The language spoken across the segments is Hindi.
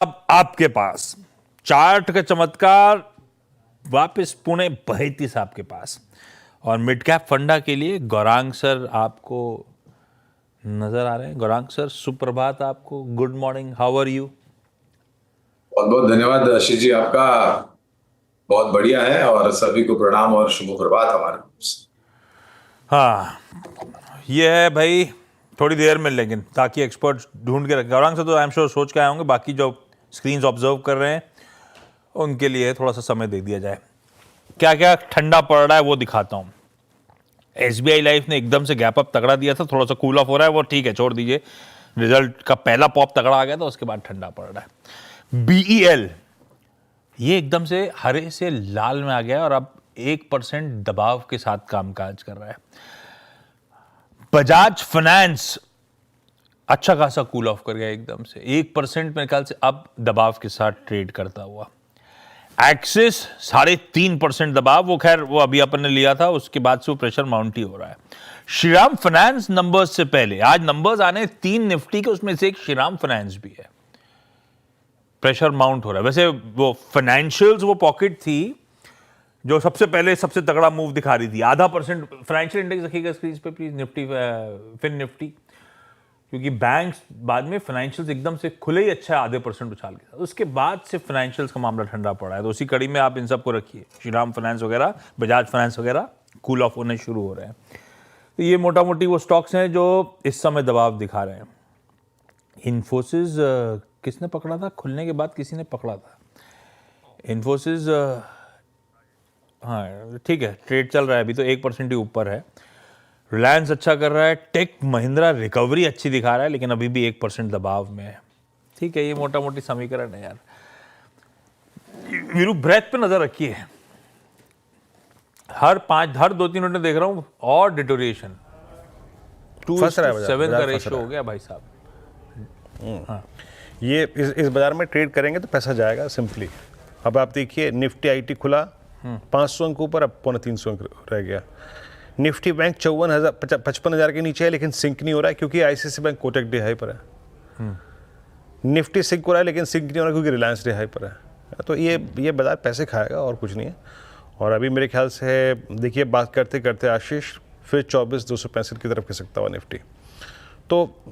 अब आपके पास चार्ट का चमत्कार वापस पुणे बहेती साहब के पास, और मिड कैप फंडा के लिए गौरांग सर आपको नजर आ रहे हैं। गौरांग सर, सुप्रभात आपको, good morning, how are you? बहुत बहुत धन्यवाद आशीष जी आपका। बहुत बढ़िया है और सभी को प्रणाम और शुभ प्रभात हमारे तरफ से। हाँ, ये है भाई, थोड़ी देर में, लेकिन ताकि एक्सपर्ट ढूंढ के रखें। गौरांग सर तो आई एम श्योर सोच के आए होंगे, बाकी जो स्क्रीन्स ऑब्जर्व कर रहे हैं उनके लिए थोड़ा सा समय दे दिया जाए। क्या क्या ठंडा पड़ रहा है वो दिखाता हूँ। एसबीआई लाइफ ने एकदम से गैप अप तगड़ा दिया था, थोड़ा सा कूल ऑफ हो रहा है, वो ठीक है, छोड़ दीजिए। रिजल्ट का पहला पॉप तगड़ा आ गया था, उसके बाद ठंडा पड़ रहा है। बीईएल ये एकदम से हरे से लाल में आ गया और अब 1% दबाव के साथ कामकाज कर रहा है। बजाज फाइनेंस अच्छा खासा कूल ऑफ कर गया एकदम से, 1% मेरे ख्याल से अब दबाव के साथ ट्रेड करता हुआ। एक्सिस 3.5% दबाव, वो खैर वो अभी अपन ने लिया था, उसके बाद से वो प्रेशर माउंट ही हो रहा है। श्रीराम फाइनेंस नंबर्स से पहले, आज नंबर्स आने 3 निफ्टी के, उसमें से एक श्रीराम फाइनेंस भी है, प्रेशर माउंट हो रहा है। वैसे वो फाइनेंशियल्स वो पॉकेट थी जो सबसे पहले सबसे तगड़ा मूव दिखा रही थी, 0.5% फाइनेंशियल इंडेक्स रखिएगा स्क्रीन पे प्लीज, निफ्टी फिन निफ्टी, क्योंकि बैंक्स बाद में फाइनेंशियल्स एकदम से खुले ही अच्छा 0.5% उछाल के साथ, उसके बाद से फाइनेंशियल्स का मामला ठंडा पड़ा है। तो उसी कड़ी में आप इन सबको रखिए, श्रीराम फाइनेंस वगैरह, बजाज फाइनेंस वगैरह कूल ऑफ होने शुरू हो रहे हैं। तो ये मोटा मोटी वो स्टॉक्स हैं जो इस समय दबाव दिखा रहे हैं। इन्फोसिस किसने पकड़ा था? खुलने के बाद किसी ने पकड़ा था इन्फोसिस। हाँ ठीक है, ट्रेड चल रहा है अभी तो 1% ही ऊपर है। रिलायंस अच्छा कर रहा है, टेक महिंद्रा रिकवरी अच्छी दिखा रहा है, लेकिन अभी भी 1% दबाव में है। ठीक है, ये मोटा मोटी समीकरण है यार। वीरू, ब्रेथ पे नजर रखिए, हर 2-3 मिनट में देख रहा हूँ और डिटोरिएशन, 2:7 का रेशियो हो गया भाई साहब। हाँ, ये इस बाजार में ट्रेड करेंगे तो पैसा जाएगा सिंपली। अब आप देखिए, निफ्टी आईटी खुला 500 अंक ऊपर, अब 350 अंक रह गया। निफ्टी बैंक 55,000 के नीचे है, लेकिन सिंक नहीं हो रहा है क्योंकि ICICI bank Kotak day high पर है। निफ्टी सिंक हो रहा है लेकिन सिंक नहीं हो रहा क्योंकि रिलायंस डे हाई पर है। तो ये बाजार पैसे खाएगा और कुछ नहीं है। और अभी मेरे ख्याल से देखिए, बात करते करते आशीष फिर 24,265 की तरफ खिसकता हुआ निफ्टी। तो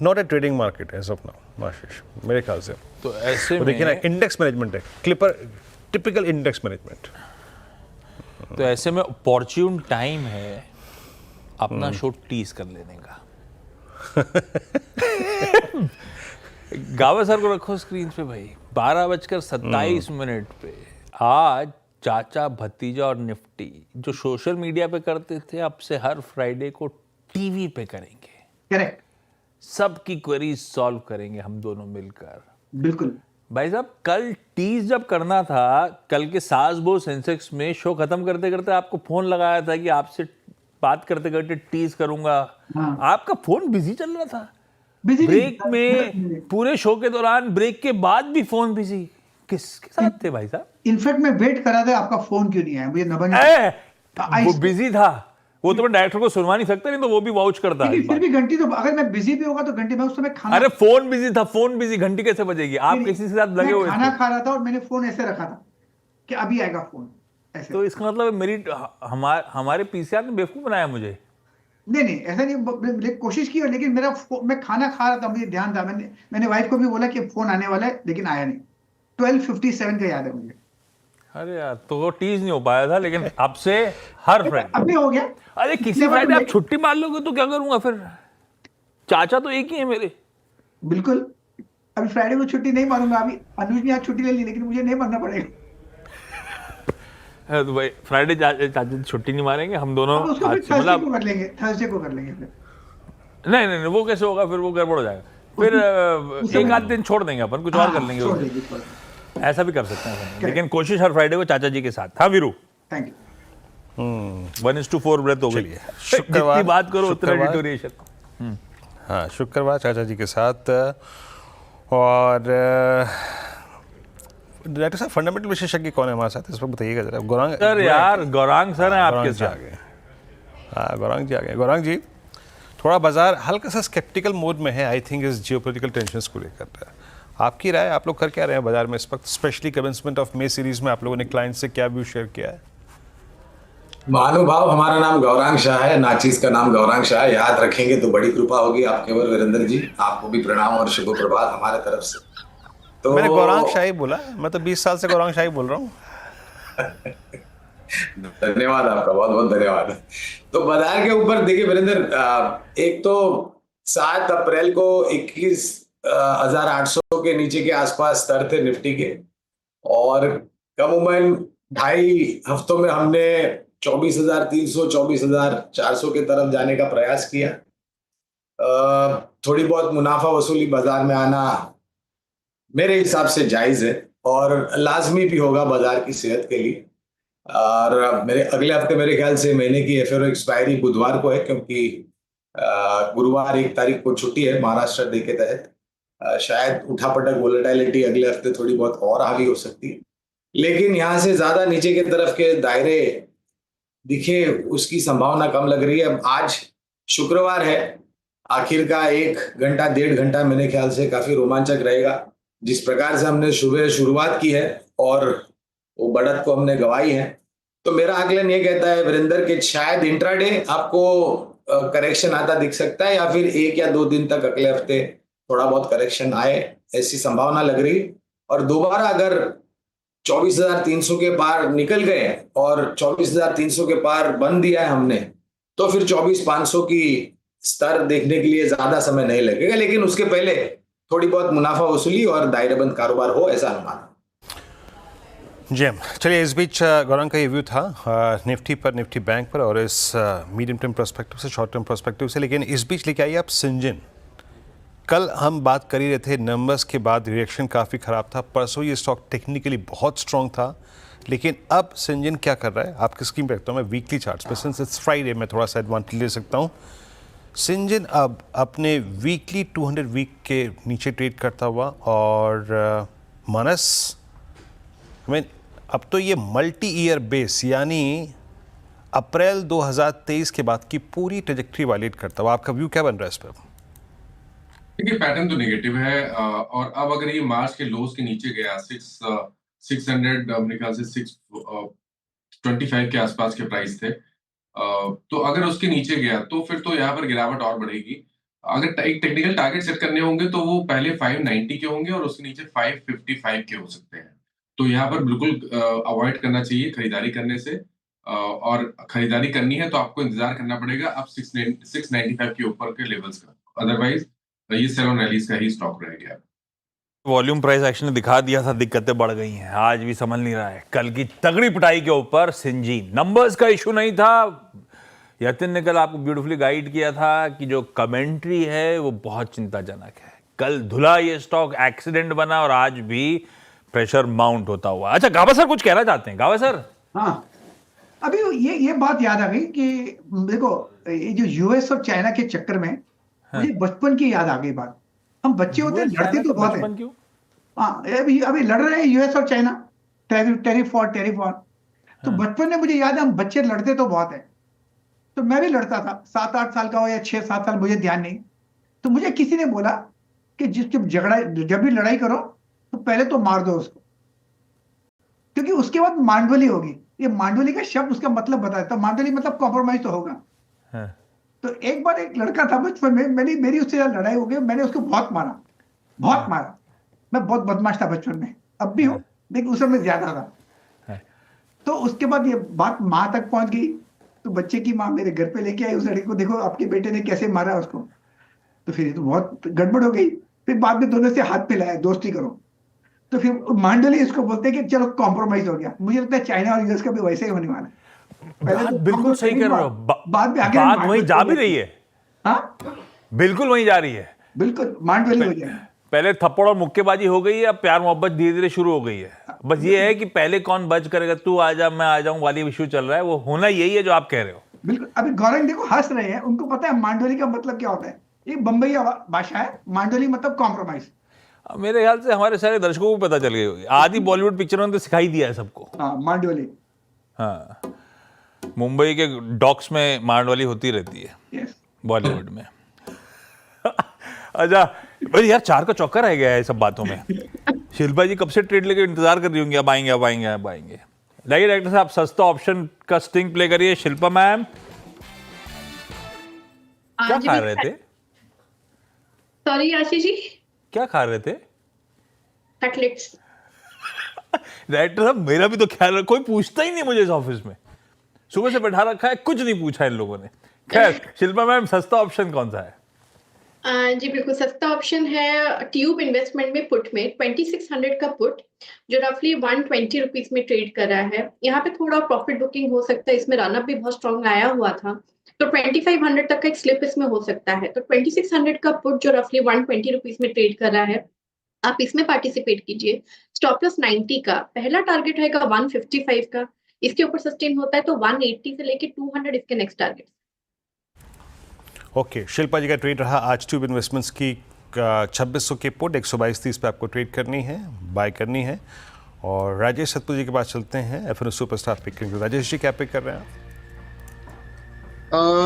नॉट ए ट्रेडिंग है एज ऑफ नाउ आशीष, मेरे ख्याल से। तो ऐसे में देखिए ना, इंडेक्स मैनेजमेंट है, क्लिपर टिपिकल इंडेक्स मैनेजमेंट। तो ऐसे में अपॉर्चुन टाइम है अपना शो टीज कर लेने का। गावा सर को रखो स्क्रीन पे भाई, 12:27 पे। आज चाचा भतीजा और निफ्टी जो सोशल मीडिया पे करते थे, अब से हर फ्राइडे को टीवी पे करेंगे। करेक्ट, सबकी क्वेरीज सॉल्व करेंगे हम दोनों मिलकर। बिल्कुल भाई साहब, कल टीज जब करना था, कल के सास बहू सेंसेक्स में शो खत्म करते करते आपको फोन लगाया था कि आपसे बात करते करते टीज करूंगा। हाँ। आपका फोन बिजी चल रहा था, बिजी ब्रेक में, पूरे शो के दौरान, ब्रेक के बाद भी फोन बिजी। किसके साथ थे भाई साहब? इनफैक्ट मैं वेट कर रहा था आपका फोन क्यों नहीं आया, मुझे वो बिजी था, वो तो मैं डायरेक्टर को सुनवा नहीं सकता, नहीं तो वो भी वाउच करता है। लेकिन फिर भी घंटी तो, अगर मैं बिजी भी होगा तो घंटी, मैं उस समय खाना, अरे फोन बिजी था, फोन बिजी, घंटी कैसे बजेगी? आप नहीं, किसी के साथ लगे हुए खाना थे। खा रहा था और मैंने फोन ऐसे रखा था कि अभी आएगा फोन, ऐसे। तो इसका मतलब मेरी हमारे पीसीआर ने बेवकूफ बनाया मुझे। नहीं नहीं, ऐसा नहीं, कोशिश की, लेकिन मैं खाना खा रहा था, मुझे ध्यान था, मैंने वाइफ को भी बोला कि फोन आने वाला है, लेकिन आया नहीं। 12:57 का याद है मुझे। अरे यार, तो वो टीज नहीं हो पाया था, लेकिन अब से हर फ्राइडे। अभी हो गया। अरे किसी फ्राइडे आप छुट्टी मार लोगे तो क्या करूंगा फिर? चाचा तो एक ही है मेरे। बिल्कुल, अभी फ्राइडे को छुट्टी नहीं मारूंगा। अभी अनुज ने आज छुट्टी ले ली, लेकिन मुझे नहीं मारना पड़ेगा। तो भाई फ्राइडे चाचा छुट्टी नहीं मारेंगे हम दोनों। उसको फिर थर्सडे को कर लेंगे, थर्सडे को कर लेंगे फिर। नहीं नहीं नहीं, वो कैसे होगा फिर? वो गड़बड़ हो जाएगा फिर। एक आध दिन छोड़ देंगे अपन, कुछ और कर लेंगे। ऐसा भी कर सकते हैं, लेकिन कोशिश हर फ्राइडे को चाचा जी के साथ। हाँ वीरू, थैंक यू। 1:4 ब्रेथ हो गई है। जितनी बात करो उतना डिटोरिएशन। हाँ, शुक्रवार चाचा जी के साथ। और डायरेक्टर साहब, फंडामेंटल विशेषज्ञ कौन है हमारे साथ, इस पर बताइएगा जरा। गौरांग सर यार, गौरांग सर हैं आपके साथ। साथ। गौरांग जी आ गए। गौरांग जी, थोड़ा बाजार हल्का सा स्केप्टिकल मोड में है, आई थिंक इस जियोपॉलिटिकल टेंशंस को लेकर। आपकी राय, आप लोग कर क्या रहे हैं बाजार में इस वक्त, specially commencement of May series में आप लोगों ने क्लाइंट से क्या व्यू शेयर किया है? महानुभाव, हमारा नाम गौरांग शाह है, नाचीज का नाम गौरांग शाह है, याद रखेंगे तो बड़ी कृपा होगी आपके ऊपर वीरेंद्र जी। आपको भी प्रणाम और शुभ प्रभात हमारे तरफ से। तो मैंने गौरांग शाही बोला, मैं तो 20 साल से गौरांग शाही बोल रहा हूँ। धन्यवाद आपका, बहुत बहुत धन्यवाद। तो बाजार के ऊपर देखिए वीरेंद्र, एक तो 7 अप्रैल को 21,800 के नीचे के आसपास स्तर थे निफ्टी के, और अमूमन 2.5 हफ्तों में हमने 24,300 24,400 के तरफ जाने का प्रयास किया। थोड़ी बहुत मुनाफा वसूली बाजार में आना मेरे हिसाब से जायज है और लाजमी भी होगा बाजार की सेहत के लिए। और मेरे अगले हफ्ते मेरे ख्याल से महीने की एफएओ एक्सपायरी बुधवार को है, क्योंकि गुरुवार 1 तारीख को छुट्टी है महाराष्ट्र डे के तहत। शायद उठापटक वोलेटिलिटी अगले हफ्ते थोड़ी बहुत और हावी हो सकती है, लेकिन यहाँ से ज्यादा नीचे की तरफ के दायरे दिखे उसकी संभावना कम लग रही है। आज शुक्रवार है, आखिर का 1 घंटा 1.5 घंटा मेरे ख्याल से काफी रोमांचक रहेगा। जिस प्रकार से हमने सुबह शुरुआत की है और वो बढ़त को हमने गवाई है, तो मेरा आकलन ये कहता है वीरेंद्र कि शायद इंट्राडे आपको करेक्शन आता दिख सकता है, या फिर 1 या 2 दिन तक अगले हफ्ते थोड़ा बहुत करेक्शन आए, ऐसी संभावना लग रही। और दोबारा अगर 24,300 के पार निकल गए और 24,300 के पार बंद दिया है हमने, तो फिर 24,500 की स्तर देखने के लिए ज्यादा समय नहीं लगेगा, लेकिन उसके पहले थोड़ी बहुत मुनाफा वसूली और दायरेबंद कारोबार हो, ऐसा अनुमान। जी, चलिए इस बीच गौरांग का ये व्यू था निफ्टी पर, निफ्टी बैंक पर, और इस मीडियम टर्म पर्सपेक्टिव से, शॉर्ट टर्म पर्सपेक्टिव से। लेकिन इस बीच लेके आइए आप सिंजिन। कल हम बात कर ही रहे थे, नंबर्स के बाद रिएक्शन काफ़ी ख़राब था। परसों ये स्टॉक टेक्निकली बहुत स्ट्रॉन्ग था, लेकिन अब सिंजिन क्या कर रहा है आपकी स्क्रीन पर रखता हूँ मैं वीकली चार्ट्स पे। सिंस इट्स फ्राइडे मैं थोड़ा सा एडवांटेज ले सकता हूँ। सिंजिन अब अपने वीकली 200 वीक के नीचे ट्रेड करता हुआ, और मानस में अब तो ये मल्टी ईयर बेस यानी अप्रैल 2023 के बाद की पूरी ट्रेजेक्ट्री वायलेट करता हुआ। आपका व्यू क्या बन रहा है इस पर? देखिए, पैटर्न तो नेगेटिव है, और अब अगर ये मार्च के लोज के नीचे गया 600 मेरे ख्याल से 625 के आसपास के प्राइस थे, तो अगर उसके नीचे गया तो फिर तो यहाँ पर गिरावट और बढ़ेगी। अगर एक टेक्निकल टारगेट सेट करने होंगे तो वो पहले 590 के होंगे और उसके नीचे 555 के हो सकते हैं। तो यहाँ पर बिल्कुल अवॉइड करना चाहिए खरीदारी करने से, और खरीदारी करनी है तो आपको इंतजार करना पड़ेगा अब 695 के ऊपर के लेवल्स का, अदरवाइज ये सेल ऑन रैलीज का ही स्टॉक रह गया। वॉल्यूम प्राइस एक्शन ने दिखा दिया था, दिक्कतें बढ़ गई हैं, आज भी संभल नहीं रहा है। कल की तगड़ी पिटाई के ऊपर सिंजीन, नंबर्स का इशू नहीं था। यतिन ने कल आपको ब्यूटीफुली गाइड किया था कि जो कमेंट्री है वो बहुत चिंताजनक है। कल धुला ये स्टॉक, एक्सीडेंट बना, और आज भी प्रेशर माउंट होता हुआ। अच्छा, गावा सर कुछ कहना चाहते हैं? गावा सर, हाँ, अभी ये बात याद आ गई कि देखो, ये जो यूएस और चाइना के चक्कर में मुझे बचपन की याद आ गई बात। हम बच्चे होते हैं, लड़ते तो बहुत है। क्यों? हाँ, अभी लड़ रहे हैं यूएस और चाइना, टैरिफ वॉर। तो बचपन में मुझे याद है, हम बच्चे लड़ते तो बहुत है। तो मैं भी लड़ता था, 7-8 साल का हो या 6-7 साल, मुझे ध्यान नहीं। तो मुझे किसी ने बोला कि जब भी लड़ाई करो तो पहले तो मार दो उसको, क्योंकि उसके बाद मांडवली होगी। ये मांडवली का शब्द उसका मतलब बताया, तो मांडवली मतलब कॉम्प्रोमाइज तो होगा। तो एक बार एक लड़का था बचपन में, मेरी उससे लड़ाई हो गई, मैंने उसको बहुत मारा। मैं बहुत बदमाश था बचपन में, अब भी हूँ, लेकिन उस समय ज्यादा था। तो उसके बाद ये बात माँ तक पहुंच गई, तो बच्चे की माँ मेरे घर पे लेके आई उस लड़के को, देखो आपके बेटे ने कैसे मारा उसको। तो फिर तो बहुत गड़बड़ हो गई। फिर बाद में दोनों से हाथ मिलाया, दोस्ती करो। तो फिर मांडवली इसको बोलते हैं कि चलो कॉम्प्रोमाइज हो गया। मुझे लगता है चाइना और यूएस का भी वैसे ही होने वाला है। पहले तो बिल्कुल सही कह रहे हो, बाद में आगे बात वहीं जा भी रही है। हाँ, बिल्कुल वहीं जा रही है, बिल्कुल मांडवली हो जाए। पहले थप्पड़ और मुक्केबाजी हो गई है, अब प्यार मोहब्बत धीरे धीरे शुरू हो गई है। बस ये है कि पहले कौन बच करेगा, तू आ जा मैं आ जाऊं वाली इशू चल रहा है, वो होना यही है जो आप कह रहे हो। बिल्कुल। अभी गौरंग देखो हंस रहे हैं, उनको पता है मांडवली का मतलब क्या होता है। ये बंबई भाषा है, मांडवली मतलब कॉम्प्रोमाइज। मेरे ख्याल से हमारे सारे दर्शकों को पता चल गई होगी, आधी बॉलीवुड पिक्चरों ने तो सिखाई दिया है सबको। हाँ, मांडवली। हाँ, मुंबई के डॉक्स में मांडवली होती रहती है, यस, बॉलीवुड में। अच्छा, अरे यार 4 का चौका रह गया है सब बातों में। शिल्पा जी कब से ट्रेड लेके इंतजार कर रही होंगी, अब आएंगे अब आएंगे अब आएंगे। लाइए डायरेक्टर साहब सस्ता ऑप्शन का स्टिंग प्ले करिए। शिल्पा मैम क्या खा रहे थे? सॉरी आशीष जी, क्या खा रहे थे? कटलेट्स। डायरेक्टर साहब मेरा भी तो ख्याल कोई पूछता ही नहीं मुझे इस ऑफिस में, सुबह से बैठा रखा है, कुछ नहीं पूछा इन लोगों ने। खैर शिल्पा मैम सस्ता ऑप्शन कौन सा है? जी बिल्कुल, सस्ता ऑप्शन है ट्यूब इन्वेस्टमेंट में पुट में 2600 का पुट जो रफली 120 रुपीज में ट्रेड कर रहा है। यहाँ पे थोड़ा प्रॉफिट बुकिंग हो सकता है, इसमें रनअप भी बहुत स्ट्रॉन्ग आया हुआ था, तो 2500 तक का एक स्लिप इसमें हो सकता है। तो 2600 का पुट जो रफली 120 रुपीज में ट्रेड कर रहा है, आप इसमें पार्टिसिपेट कीजिए। स्टॉप लॉस 90 का, पहला टारगेट रहेगा 155 का, इसके ऊपर सस्टेन होता है तो 180 से लेके 200 इसके नेक्स्ट टारगेट। ओके, शिल्पा जी का ट्रेड रहा आज ट्यूब इन्वेस्टमेंट्स की 2600 के पुट 122.30 पे आपको ट्रेड करनी है, बाय करनी है। और राजेश सतपुर जी के पास चलते हैं, एफएनओ सुपरस्टार पिक करेंगे। राजेश जी क्या पिक कर रहे हैं आप?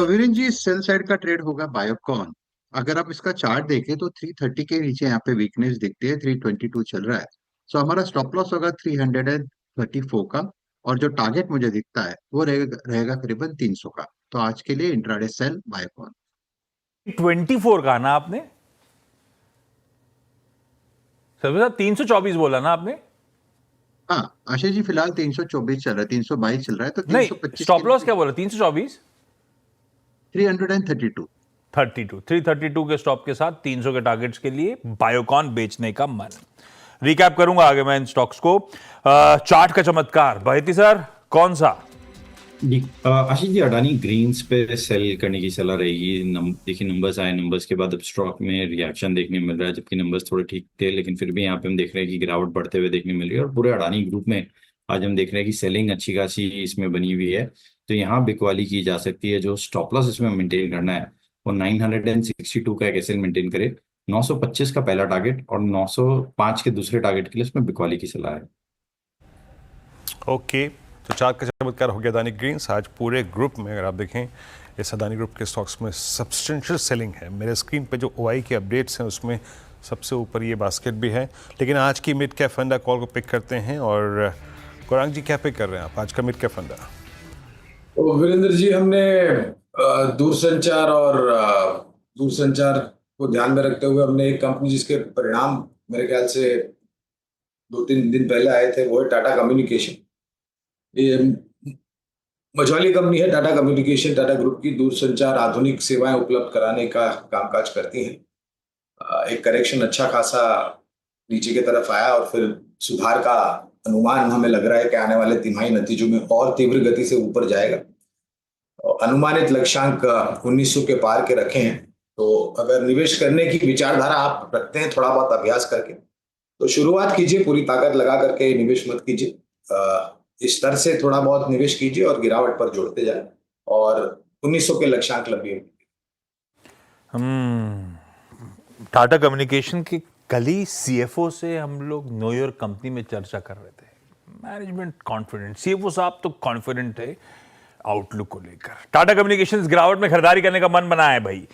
वीरेन जी, सेल साइड का ट्रेड होगा बायोकॉन। अगर आप इसका चार्ट देखें तो 330 के नीचे यहाँ पे वीकनेस दिखती है, 322 चल रहा है। सो हमारा स्टॉप लॉस होगा 334 का, और जो टारगेट मुझे दिखता है वो रहेगा करीबन 300 का। तो आज के लिए इंट्राडे सेल बायोकॉन। 24 का ना आपने? सबसे साथ 324 बोला ना आपने? हाँ आशीष जी, फिलहाल 324 चल रहा है, 322 चल रहा है, तो नहीं, 325 स्टॉप लॉस क्या बोला? 324 332 332 के स्टॉप के साथ 300 के टारगेट्स के लिए बायोकॉन बेचने का मन। रिकैप करूंगा आगे मैं इन स्टॉक्स को। चार्ट का चमत्कार बहेती सर कौन सा? जी आशीष जी, अडानी ग्रीन्स पे सेल करने की सलाह रहेगी। देखिए नंबर्स आए, नंबर्स के बाद अब स्टॉक में रिएक्शन देखने मिल रहा है, जबकि नंबर्स थोड़े ठीक थे, लेकिन फिर भी यहाँ पे हम देख रहे हैं कि गिरावट बढ़ते हुए देखने मिल रही है। और पूरे अडानी ग्रुप में आज हम देख रहे हैं कि सेलिंग अच्छी खासी इसमें बनी हुई है, तो यहाँ बिकवाली की जा सकती है। जो स्टॉप लॉस इसमें मेंटेन करना है वो 962 का एक एसएल मेंटेन करे, 925 का पहला टारगेट और 905 के दूसरे टारगेट के लिए इसमें बिकवाली की सलाह है। ओके, तो चार्ट का चमत्कार हो गया अदानी ग्रीन्स। आज पूरे ग्रुप में अगर आप देखें इस अदानी ग्रुप के स्टॉक्स में सब्सटेंशियल सेलिंग है। मेरे स्क्रीन पे जो ओआई के अपडेट्स हैं उसमें सबसे ऊपर ये बास्केट भी है। लेकिन आज की मिड कैप फंडा कॉल को पिक करते हैं, और गौरांग जी क्या पिक कर रहे हैं आप आज का मिड कैप फंडा? तो वीरेंद्र जी, हमने दूरसंचार को ध्यान में रखते हुए हमने एक कंपनी जिसके परिणाम मेरे ख्याल से 2-3 दिन पहले आए थे, वो है टाटा कम्युनिकेशन। ये मझौली कंपनी है टाटा कम्युनिकेशन, टाटा ग्रुप की दूरसंचार आधुनिक सेवाएं उपलब्ध कराने का कामकाज करती हैं। एक करेक्शन अच्छा खासा नीचे की तरफ आया और फिर सुधार का अनुमान हमें लग रहा है कि आने वाले तिमाही नतीजों में और तीव्र गति से ऊपर जाएगा। अनुमानित लक्ष्यांक 1900 के पार के रखे हैं, तो अगर निवेश करने की विचारधारा आप रखते हैं थोड़ा बहुत अभ्यास करके, तो शुरुआत कीजिए, पूरी ताकत लगा करके निवेश मत कीजिए। इस स्तर से थोड़ा बहुत निवेश कीजिए और गिरावट पर जोड़ते जाए, और 1900 के लक्ष्यांक लंबी। टाटा कम्युनिकेशन की कल ही सीएफओ से हम लोग नो योर कंपनी में चर्चा कर रहे थे। मैनेजमेंट कॉन्फिडेंट, सीएफओ साहब तो कॉन्फिडेंट है आउटलुक को लेकर। टाटा कम्युनिकेशंस गिरावट में खरीदारी करने का मन बना है भाई।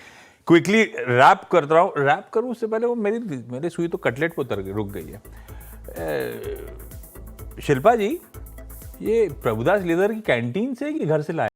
क्विकली रैप करता हूँ, रैप करूँ उससे पहले वो मेरी सुई तो कटलेट पर रुक गई है। शिल्पा जी, ये प्रभुदास लेदर की कैंटीन से कि घर से लाए?